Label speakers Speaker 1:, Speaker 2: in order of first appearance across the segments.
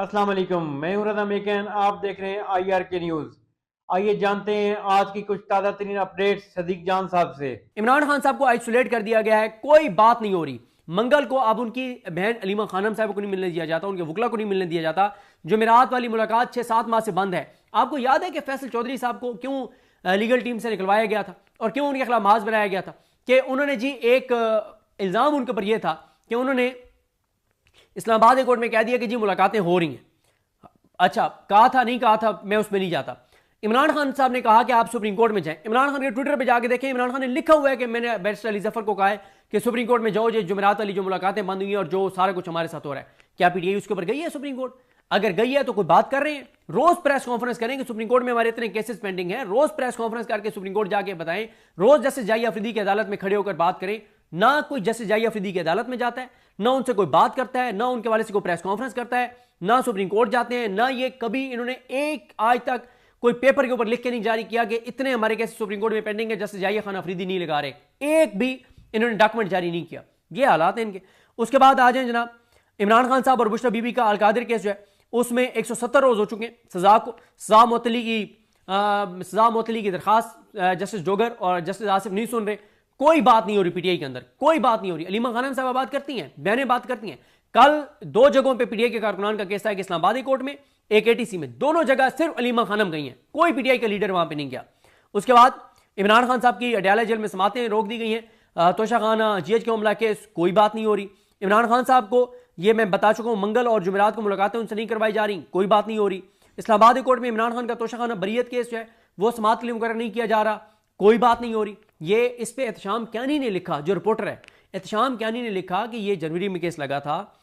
Speaker 1: अस्सलाम वालेकुम, मैं हूं रज़ा मेकन। आप देख रहे हैं IR के न्यूज़। आइए जानते हैं आज की कुछ ताज़ा तरीन अपडेट्स सदीक जान साहब से।
Speaker 2: इमरान खान साहब को आइसोलेट कर दिया गया है, कोई बात नहीं हो रही। मंगल को अब उनकी बहन अलीमा खानम साहब को नहीं मिलने दिया जाता, उनके वकला को नहीं मिलने दिया जाता। जुमेरात वाली मुलाकात 6-7 माह से बंद है। आपको याद है कि फैसल चौधरी साहब को क्यों लीगल टीम से निकलवाया गया था और क्यों उनके खिलाफ माज बनाया गया था? कि उन्होंने जी एक इल्ज़ाम उनके ऊपर यह था कि उन्होंने इस्लामाबाद हाई कोर्ट में कह दिया कि जी मुलाकातें हो रही हैं। अच्छा, कहा था नहीं कहा था, मैं उसमें नहीं जाता। इमरान खान साहब ने कहा कि आप सुप्रीम कोर्ट में जाएं। इमरान खान के ट्विटर पे जाके देखें, इमरान खान ने लिखा हुआ है कि मैंने बैरिस्टर अली जफर को कहा है कि सुप्रीम कोर्ट में जाओ, जो जुमेरात वाली जो मुलाकातें बंद हुई और जो सारा कुछ हमारे साथ हो रहा है। क्या पीटीआई उसके ऊपर गई है सुप्रीम कोर्ट? अगर गई है तो कोई बात कर रहे हैं, रोज प्रेस कॉन्फ्रेंस करें कि सुप्रीम कोर्ट में हमारे इतने केसेस पेंडिंग हैं, रोज प्रेस कॉन्फ्रेंस करके सुप्रीम कोर्ट जाके बताएं, रोज जस्टिस जाहिया अफरीदी की अदालत में खड़े होकर बात करें। ना कोई जस्टिस जाहिया अफरीदी की अदालत में जाता है, ना उनसे कोई बात करता है, ना उनके वाले से कोई प्रेस कॉन्फ्रेंस करता है, ना सुप्रीम कोर्ट जाते हैं, ना ये कभी इन्होंने एक आज तक कोई पेपर के ऊपर लिख के नहीं जारी किया कि इतने हमारे केस सुप्रीम कोर्ट में पेंडिंग है, जस्टिस जाहिया खान अफरीदी नहीं लगा रहे। एक भी इन्होंने डॉक्यूमेंट जारी नहीं किया। ये हालात हैं इनके। उसके बाद आ जाए जनाब, इमरान खान साहब और बुशरा बीबी का अलकादिर केस जो है उसमें 170 रोज हो चुके हैं। सजा मुअत्तली की दरखास्त जस्टिस जोगर और जस्टिस आसिफ नहीं सुन रहे। कोई बात नहीं हो रही पीटीआई के अंदर, कोई बात नहीं हो रही। अलीमा खानम साहब बात करती हैं, बहनें बात करती हैं। कल 2 जगहों पे पीटीआई के कारकुनान का केस था, एक इस्लामाबाद हाई कोर्ट में, एक एटीसी में। दोनों जगह सिर्फ अलीमा खानम गई हैं, कोई पीटीआई का लीडर वहां पे नहीं गया। उसके बाद इमरान खान साहब की अडयाला जेल में समातें रोक दी गई हैं। तोशा खाना GH के मामला केस, कोई बात नहीं हो रही। इमरान खान साहब को ये मैं बता चुका हूं, मंगल और जुमेरात को मुलाकातें उनसे नहीं करवाई जा रही, कोई बात नहीं हो रही। इस्लामाबाद हाई कोर्ट में इमरान खान का तोशा खाना बरीयत केस जो है वो समात के लिए मुकर्रर नहीं किया जा रहा, कोई बात नहीं हो रही। ये इस पे एहतशाम क्यानी ने लिखा, जो रिपोर्टर है एहतशाम क्यानी ने लिखा कि ये जनवरी में केस लगा था।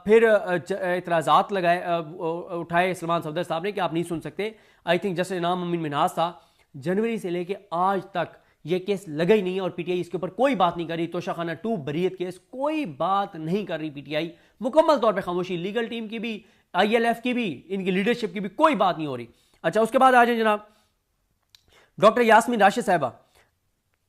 Speaker 2: फिर इतराज़ात उठाए सलमान सफदर साहब ने कि आप नहीं सुन सकते। आई थिंक जैसे नाम अमीन मिनहाज था। जनवरी से लेके आज तक ये केस लगा ही नहीं है और पीटीआई इसके ऊपर कोई बात नहीं कर रही। तोशा खाना 2 बरीयत केस, कोई बात नहीं कर रही पीटीआई, मुकम्मल तौर पे खामोशी। लीगल टीम की भी, ILF की भी, इनकी लीडरशिप की भी कोई बात नहीं हो रही। अच्छा, उसके बाद आ जाए जनाब, डॉक्टर यास्मीन राशिद साहबा,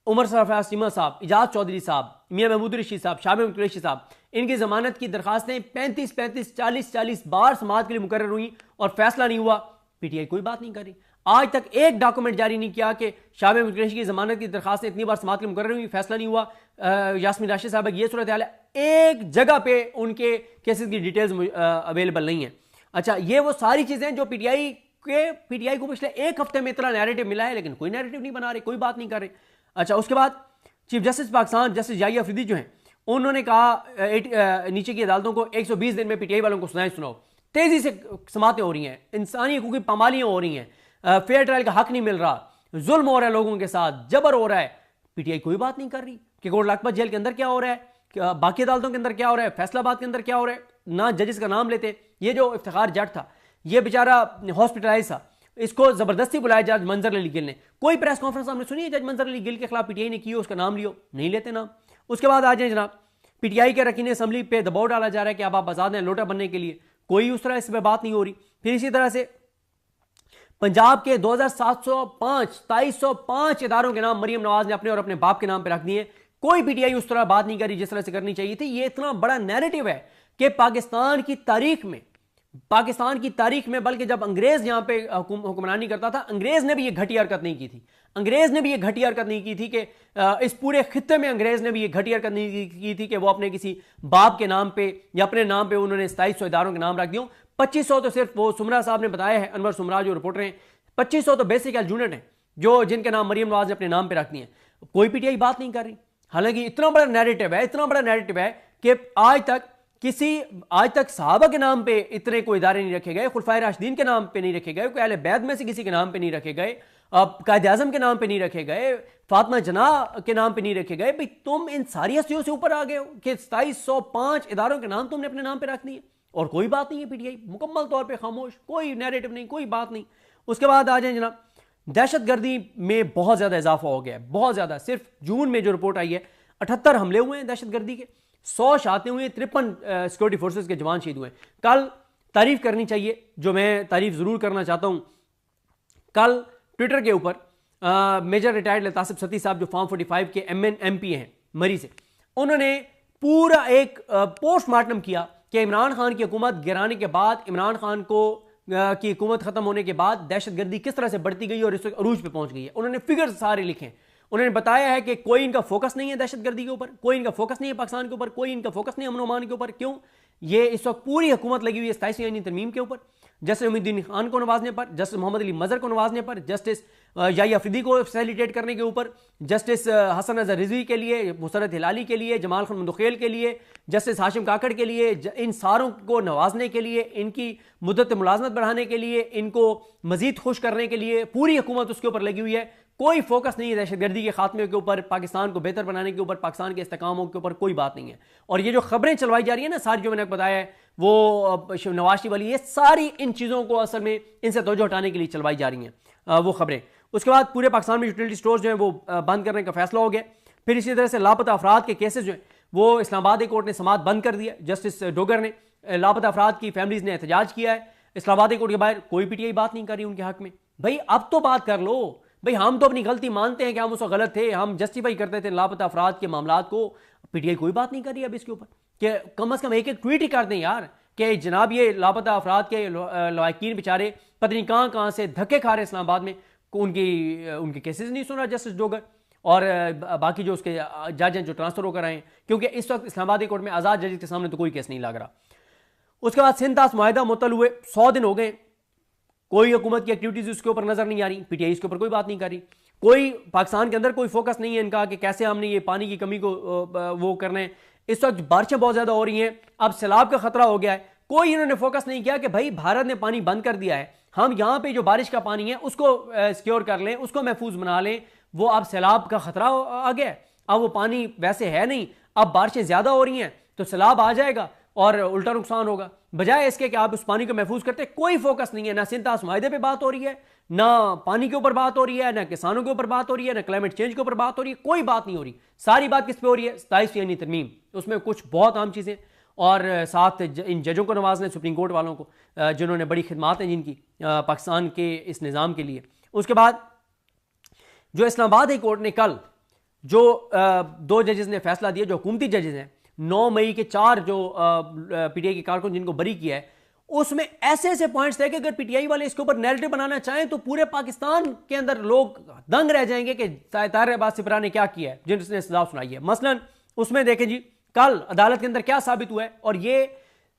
Speaker 2: उमर सरफराज सिमा साहब, इजाज चौधरी साहब, मियां महमूद रशीद साहब, शाबिब कुरैशी साहब, इनकी जमानत की दरखास्तें 35-35, 40-40 बार समाअत के लिए मुकर्रर हुई और फैसला नहीं हुआ। पीटीआई कोई बात नहीं कर रही। आज तक एक डॉक्यूमेंट जारी नहीं किया कि शाबिब कुरैशी की जमानत की दरखास्तें इतनी बार समाअत के लिए मुकर्रर हुई, फैसला नहीं हुआ। यास्मीन राशिद साहब की ये सूरत हाल है, एक जगह पे उनके केसेस की डिटेल्स अवेलेबल नहीं है। अच्छा, ये वो सारी चीजें जो पीटीआई को पिछले एक हफ्ते में इतना नैरेटिव मिला है, लेकिन कोई नैरेटिव नहीं बना रहे, कोई बात नहीं कर रहे। अच्छा, उसके बाद chief justice Pakistan justice Yahya Afridi जो हैं उन्होंने कहा नीचे की अदालतों को 120 दिन में पीटीआई वालों को सुनाओ। तेजी से समातें हो रही हैं, इंसानी हकूक की पामालियां हो रही हैं, फेयर ट्रायल का हक नहीं मिल रहा, जुल्म हो रहा है लोगों के साथ, जबर हो रहा है। पीटीआई कोई बात नहीं कर रही कि कोट लखपत जेल के अंदर क्या हो रहा है, बाकी अदालतों के अंदर क्या हो रहा है, फैसलाबाद के अंदर क्या हो रहा है। ना जजेस का नाम लेते। ये जो इफ्तिखार जट था, ये बेचारा हॉस्पिटलाइज था, इसको जबरदस्ती बुलाया जज मंजर अली गिल ने। कोई प्रेस कॉन्फ्रेंस आपने सुनी है जज मंजर अली गिल के खिलाफ पीटीआई ने की, उसका नाम लियो, नहीं लेते नाम। उसके बाद आ जाए जनाब, पीटीआई के रकीन असेंबली पे दबाव डाला जा रहा है कि अब आप आजाद हैं लोटा बनने के लिए, कोई उस तरह इस पर बात नहीं हो रही। फिर इसी तरह से पंजाब के 2705 इदारों के नाम मरियम नवाज ने अपने और अपने बाप के नाम पर रख दिए। कोई पीटीआई उस तरह बात नहीं करी जिस तरह से करनी चाहिए थी। ये इतना बड़ा नैरेटिव है कि पाकिस्तान की तारीख में बल्कि जब अंग्रेज यहां पे हुक्मरानी करता था, अंग्रेज ने भी ये घटिया हरकत नहीं की थी। अंग्रेज ने भी ये घटिया हरकत नहीं की थी कि इस पूरे खित्ते में अंग्रेज ने भी ये घटिया हरकत नहीं की थी कि वो अपने किसी बाप के नाम पे या अपने नाम पे उन्होंने 2700 इदारों के नाम रख दियो। 2500 तो सिर्फ वो सुमरा साहब ने बताया है, अनवर सुमरा जो रिपोर्टर हैं, 2500 तो बेसिक यूनिट है जो जिनके नाम मरियम नवाज ने अपने नाम पे रख दिए। कोई पीटीआई बात नहीं कर रही। हालांकि इतना बड़ा नैरेटिव है कि आज तक सहाबा के नाम पे इतने कोई इदारे नहीं रखे गए, खुलफाए राशिदीन के नाम पे नहीं रखे गए, कोई अहले बैत में से किसी के नाम पे नहीं रखे गए, कायद आजम के नाम पे नहीं रखे गए, फातिमा जना के नाम पे नहीं रखे गए। भाई तुम इन सारी हस्तियों से ऊपर आ गए हो कि 2705 इदारों के नाम तुमने अपने नाम पे रख दिए और कोई बात नहीं है। पीटीआई मुकम्मल तौर पर खामोश, कोई नैरेटिव नहीं, कोई बात नहीं। उसके बाद आ जाए जनाब, दहशतगर्दी में बहुत ज्यादा इजाफा हो गया है, बहुत ज्यादा। सिर्फ जून में जो रिपोर्ट आई है, 78 हमले हुए हैं दहशतगर्दी के, 100 शहादतें हुई, 53 सिक्योरिटी फोर्सेस के जवान शहीद हुए। कल तारीफ करनी चाहिए, जो मैं तारीफ जरूर करना चाहता हूं, कल ट्विटर के ऊपर मेजर रिटायर्ड लतासिफ सती साहब जो फॉर्म 45 के MN MP हैं मरी से, उन्होंने पूरा एक पोस्टमार्टम किया कि इमरान खान की हुकूमत गिराने के बाद, इमरान खान को की हुकूमत खत्म होने के बाद दहशतगर्दी किस तरह से बढ़ती गई और इस वक्त अरूज पे पहुंच गई है। उन्होंने फिगर्स सारे लिखे हैं। उन्होंने बताया है कि कोई इनका फोकस नहीं है दहशतगर्दी के ऊपर, कोई इनका फोकस नहीं है पाकिस्तान के ऊपर, कोई इनका फोकस नहीं है अमन अमान के ऊपर। क्यों? ये इस वक्त पूरी हुकूमत लगी हुई है 27वीं आईनी तरमीम के ऊपर, जस्टिस उम्मीदुद्दीन खान को नवाजने पर, जस्टिस मोहम्मद अली मजहर को नवाजने पर, जस्टिस याहिया अफरीदी को फैसिलिटेट करने के ऊपर, जस्टिस हसन अजहर रिजवी के लिए, मुसरत हिलाली के लिए, जमाल खान मुंदखेल के लिए, जस्टिस हाशिम काकड़ के लिए, इन सारों को नवाजने के लिए, इनकी मुद्दत मुलाजमत बढ़ाने के लिए, इनको मजीद खुश करने के लिए पूरी हुकूमत उसके ऊपर लगी हुई है। कोई फोकस नहीं है दहशतगर्दी के खात्मे के ऊपर, पाकिस्तान को बेहतर बनाने के ऊपर, पाकिस्तान के इस्तेकामों के ऊपर कोई बात नहीं है। और ये जो खबरें चलवाई जा रही है ना सारी, जो मैंने बताया है वो नवाज शरीफ वाली, ये सारी इन चीज़ों को असल में इनसे तवज्जो हटाने के लिए चलवाई जा रही हैं वो खबरें। उसके बाद पूरे पाकिस्तान में यूटिलिटी स्टोर जो है वो बंद करने का फैसला हो गया। फिर इसी तरह से लापता अफराद के केसेस जो है वो इस्लामाबाद कोर्ट ने समाअत बंद कर दिया। जस्टिस डोगर ने लापता अफराद की फैमिलीज ने एहतजाज किया है। इस्लामाबाद कोर्ट के बाहर कोई पीटीआई बात नहीं कर रही उनके हक में। भाई अब तो बात कर लो भाई, हम तो अपनी गलती मानते हैं कि हम उसको गलत थे, हम जस्टिफाई करते थे लापता अफराद के मामलात को। पीटीआई कोई बात नहीं कर रही अब इसके ऊपर कि कम से कम एक एक ट्वीट ही कर दें यार कि जनाब ये लापता अफराद के लवाकिन बेचारे पता नहीं कहाँ से धक्के खा रहे इस्लामाबाद में, उनके केसेस नहीं सुन रहा जस्टिस डोगर और बाकी जो उसके जज हैं जो ट्रांसफर होकर आए हैं, क्योंकि इस वक्त इस्लामाबादी कोर्ट में आज़ाद जजेस के सामने तो कोई केस नहीं लग रहा। उसके बाद सिंध ताश मुआहिदा मुअत्तल हुए 100 दिन हो गए, कोई हुकूमत की एक्टिविटीज उसके ऊपर नजर नहीं आ रही, पीटीआई इसके ऊपर कोई बात नहीं कर रही, कोई पाकिस्तान के अंदर कोई फोकस नहीं है इनका कि कैसे हमने ये पानी की कमी को वो करना है। इस वक्त बारिशें बहुत ज्यादा हो रही हैं, अब सैलाब का खतरा हो गया है, कोई इन्होंने फोकस नहीं किया कि भाई भारत ने पानी बंद कर दिया है, हम यहाँ पे जो बारिश का पानी है उसको सिक्योर कर लें, उसको महफूज बना लें। वो अब सैलाब का खतरा आ गया है, अब वो पानी वैसे है नहीं, अब बारिशें ज्यादा हो रही हैं तो सैलाब आ जाएगा और उल्टा नुकसान होगा। बजाय इसके कि आप उस पानी को महफूज करते, कोई फोकस नहीं है। ना सिंध ताश मुआहिदे पे बात हो रही है, ना पानी के ऊपर बात हो रही है, ना किसानों के ऊपर बात हो रही है, ना क्लाइमेट चेंज के ऊपर बात हो रही है, कोई बात नहीं हो रही। सारी बात किस पे हो रही है? 27वीं आईनी तरमीम, उसमें कुछ बहुत आम चीजें और साथ इन जजों को नवाजने, सुप्रीम कोर्ट वालों को जिन्होंने बड़ी खिदमात हैं जिनकी पाकिस्तान के इस निज़ाम के लिए। उसके बाद जो इस्लामाबाद हाई कोर्ट ने कल जो 2 जजेस ने फैसला दिया, जो हुकूमती जजेस हैं, 9 मई के 4 जो पीटीआई के कारकुन जिनको बरी किया है, उसमें ऐसे ऐसे पॉइंट्स थे कि अगर पीटीआई वाले इसके ऊपर नैरेटिव बनाना चाहें तो पूरे पाकिस्तान के अंदर लोग दंग रह जाएंगे कि ताहिर अब्बास सिपरा ने क्या किया है, जिसने सजा सुनाई है। मसलन उसमें देखें जी, कल अदालत के अंदर क्या साबित हुआ है, और ये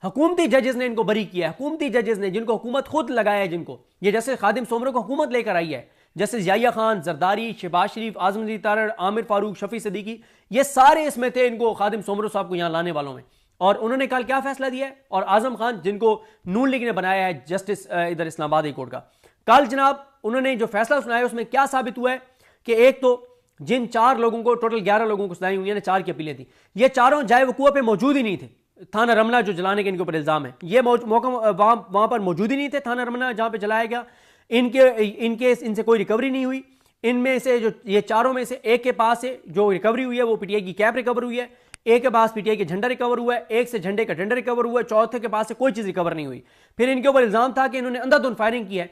Speaker 2: हुकूमती जजेस ने इनको बरी किया है, हुकूमती जजेस ने जिनको हुकूमत खुद लगाया है, जिनको ये जैसे खादिम सोमरो को हुकूमत लेकर आई है, जैसे याहिया खान, जरदारी, शहबाज शरीफ, आजम नज़ीर तारड़, आमिर फारूक, शफी सिद्दीकी, ये सारे इसमें थे इनको खादिम सोमरो साहब को यहां लाने वालों में। और उन्होंने कल क्या फैसला दिया है, और आजम खान जिनको नून लीग ने बनाया है जस्टिस इधर इस्लामाबाद हाई कोर्ट का, कल जनाब उन्होंने जो फैसला सुनाया उसमें क्या साबित हुआ है कि एक तो जिन 4 लोगों को, टोटल 11 लोगों को सजाई हुई है, 4 की अपीलें थी, ये चारों जाए वकूआ पे मौजूद ही नहीं थे। थाना रमना जो जलाने के इनके ऊपर इल्जाम है, ये मौका वहां पर मौजूद ही नहीं थे, थाना रमना जहां पे जलाया गया, इनसे कोई रिकवरी नहीं हुई। इनमें से जो ये चारों में से एक के पास से जो रिकवरी हुई है वो पीटीआई की कैप रिकवर हुई है, एक के पास पीटीआई के झंडा रिकवर हुआ है, एक से झंडे का टेंडर रिकवर हुआ है, चौथे के पास से कोई चीज रिकवर नहीं हुई। फिर इनके ऊपर इल्जाम था कि इन्होंने अंधाधुंध फायरिंग की है,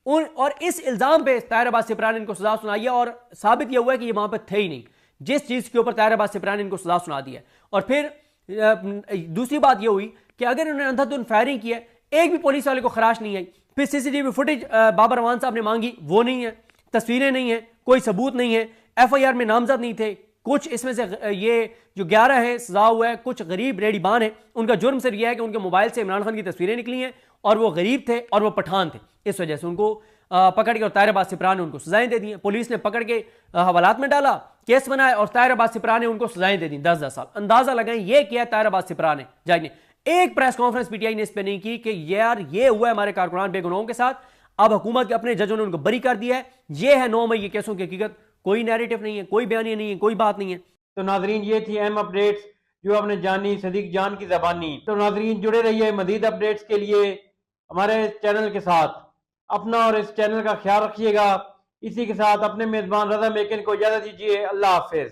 Speaker 2: और इस इल्जाम पे ताहिर अब्बास सिपरा ने इनको सजा सुनाई है, और साबित यह हुआ है कि ये वहां पर थे ही नहीं जिस चीज के ऊपर ताहिर अब्बास सिपरा ने इनको सजा सुना दी है। और फिर दूसरी बात यह हुई कि अगर इन्होंने अंधाधुंध फायरिंग की है, एक भी पुलिस वाले को खराश नहीं आई। फिर सीसीटीवी फुटेज बाबर रवान साहब ने मांगी, वो नहीं है, तस्वीरें नहीं है, कोई सबूत नहीं है, एफआईआर में नामजद नहीं थे। कुछ इसमें से ये जो 11 है सजा हुआ है, कुछ गरीब रेडीबान है, उनका जुर्म सिर्फ यह है कि उनके मोबाइल से इमरान खान की तस्वीरें निकली हैं और वो गरीब थे और वो पठान थे, इस वजह से उनको पकड़ के और ताहिर अब्बास सिपरा ने उनको सजाएं दे दी। पुलिस ने पकड़ के हवालात में डाला, केस बनाया और ताहिर अब्बास सिपरा ने उनको सजाएं दे दी 10-10 साल। अंदाजा लगाएं ये किया ताहिर अब्बास सिपरा ने, जज ने। एक प्रेस कॉन्फ्रेंस पीटीआई ने इस पे नहीं की कि यार ये हुआ है हमारे कारकुनान बेगुनाहों के साथ, अब हुकूमत के अपने जजों ने उनको बरी कर दिया है, ये है 9 मई के केसों की हकीकत। कोई नैरेटिव नहीं है, कोई बयानिया नहीं है, कोई बात नहीं है।
Speaker 1: तो नाजरीन ये थी अहम अपडेट्स जो आपने जानी सदीक जान की ज़बानी। तो नाजरीन जुड़े रहिए मजीद अपडेट्स के लिए हमारे चैनल के साथ। अपना और इस चैनल का ख्याल रखिएगा। इसी के साथ अपने मेज़बान रज़ा मेकिन को इजाज़त दीजिए। अल्लाह हाफिज़।